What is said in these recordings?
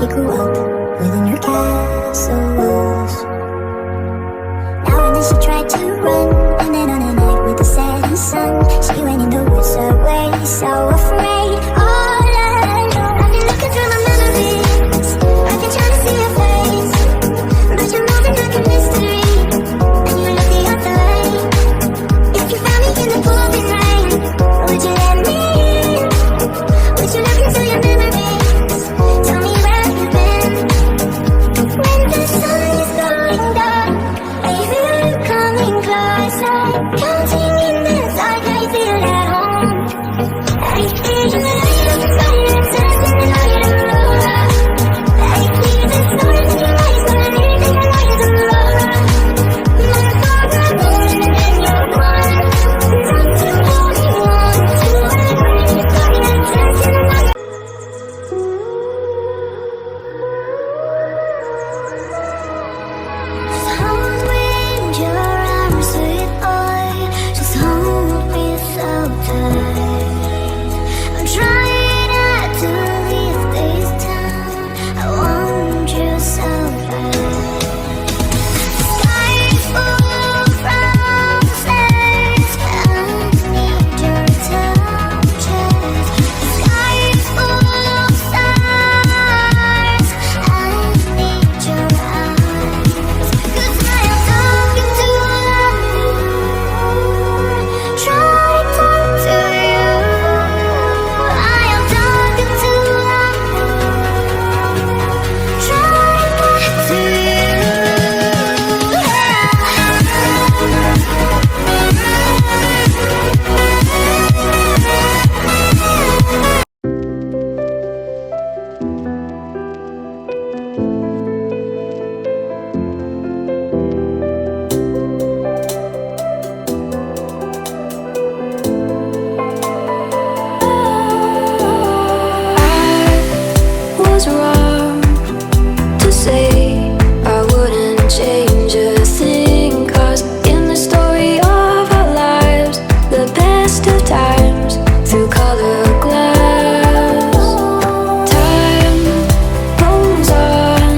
she grew up within her castle walls. Now and then she tried to run, and then on a night with the setting sun, she went in the woods away, so afraid, all alone. I've been looking through my memories, I've been trying to see your face, but you're moving like a mystery, and you look the other way. If you found me in the pouring rain, would you let me in? Would you look into your memories? Tell me where you've been. When the sun is going down, I feel you coming closer, counting in the dark, I feel at home. I feel the light of the fire, dancing the light of the aurora. I feel the stars in your eyes, but I need the light of the aurora. My heart is golden and then you're gone. Not to hold you on to a bright fire, dancing the light. Just hold me in your arms, sweet boy. Just hold me so tight. I'm trying not to leave this town. I want you so bad. The sky is full of roses. I need your touches. The sky is full of stars. I need your eyes. 'Cause I am talking to you. Try talk to you. I am talking to you. Try talk to you. I was wrong to say I wouldn't change a thing, 'cause in the story of our lives, the best of times through color glass. Time moves on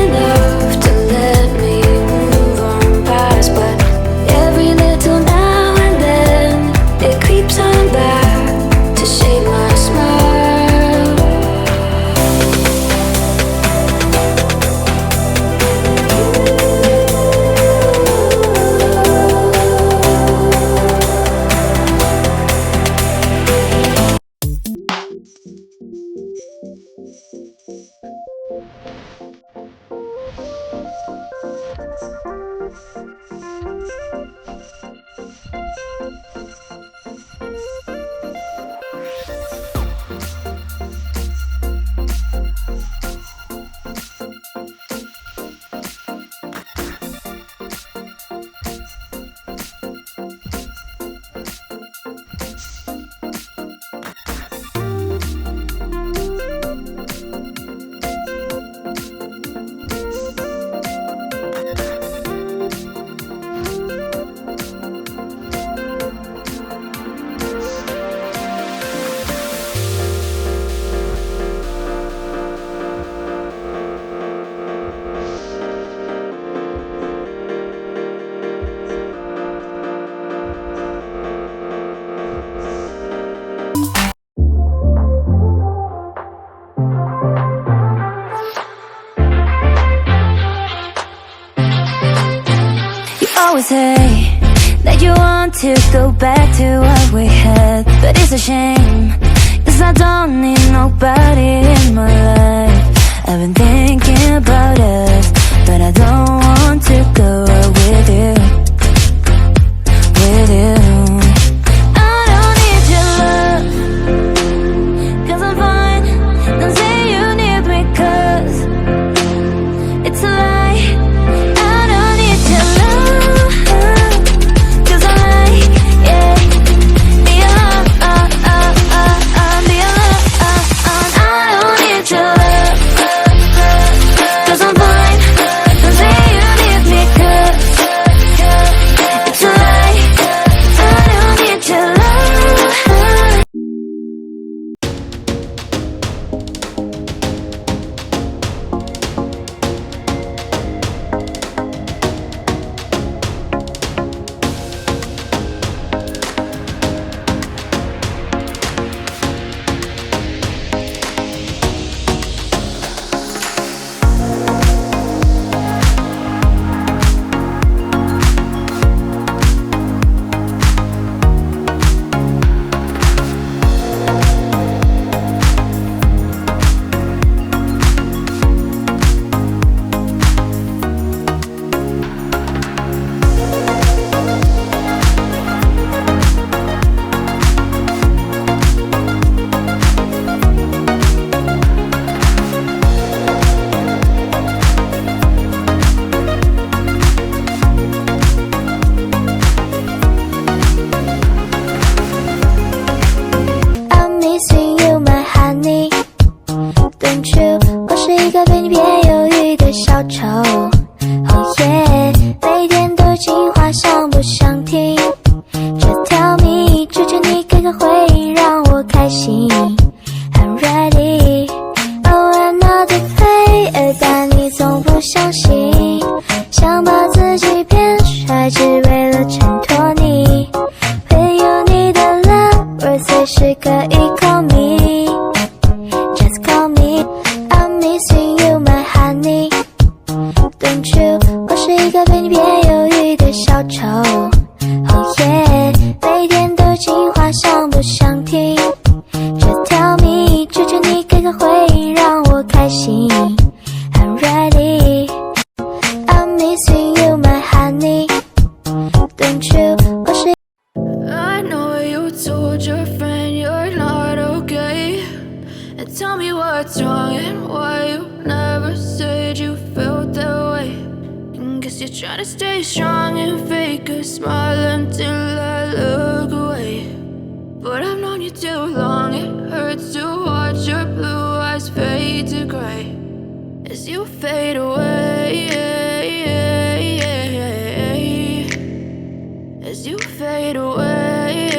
enough to let me move on past, but every little now and then it creeps on back to shape my smile. You always say that you want to go back to what we had, but it's a shame, 'cause I don't need nobody in my life. I've been thinking about us, but I don't want to go with you, with you. I don't need your love, 'cause I'm fine. Don't say you need me, 'cause it's a lie. I don't need your love, 'cause I like it. Be alone, be alone. I don't need your love, 'cause I'm fine. Don't say you need me, 'cause Don't you？ 我是一个被你别犹豫的小丑。Oh yeah， 每天都计划，想不想听？这条谜，求求你给个回应，让我开心。I'm ready。Oh another player， 但你从不相信，想把自己变帅，只为了衬托你。会有你的 love， 随时可以 call me。Just call me，I'm missing you my honey。Don't you？ 我是一个被你别犹豫的小丑。Oh yeah， 每天都计划，想不想听？这条谜，求求你给个回应，让我开心。I'm ready，I'm missing you my honey。Don't you？ 我是。I know you told your friend you're not okay, and tell me what's wrong and why you never said you felt that way. And guess you're trying to stay strong and fake a smile until I look away. But I've known you too long, it hurts to watch your blue eyes fade to gray as you fade away, as you fade away.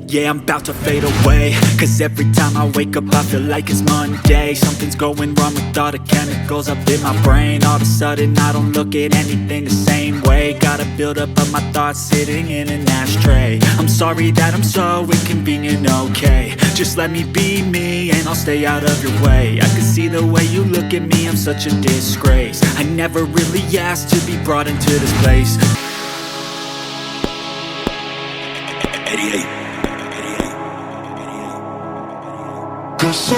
Yeah, I'm about to fade away, cause every time I wake up I feel like it's Monday. Something's going wrong with all the chemicals up in my brain. All of a sudden I don't look at anything the same way. Gotta build up of my thoughts sitting in an ashtray. I'm sorry that I'm so inconvenient, okay? Just let me be me and I'll stay out of your way. I can see the way you look at me, I'm such a disgrace. I never really asked to be brought into this place. 88 Cause I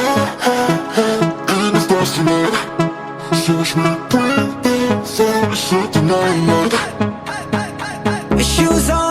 had any thoughts tonight. So wish me to bring things out, it's something I like. Shoes on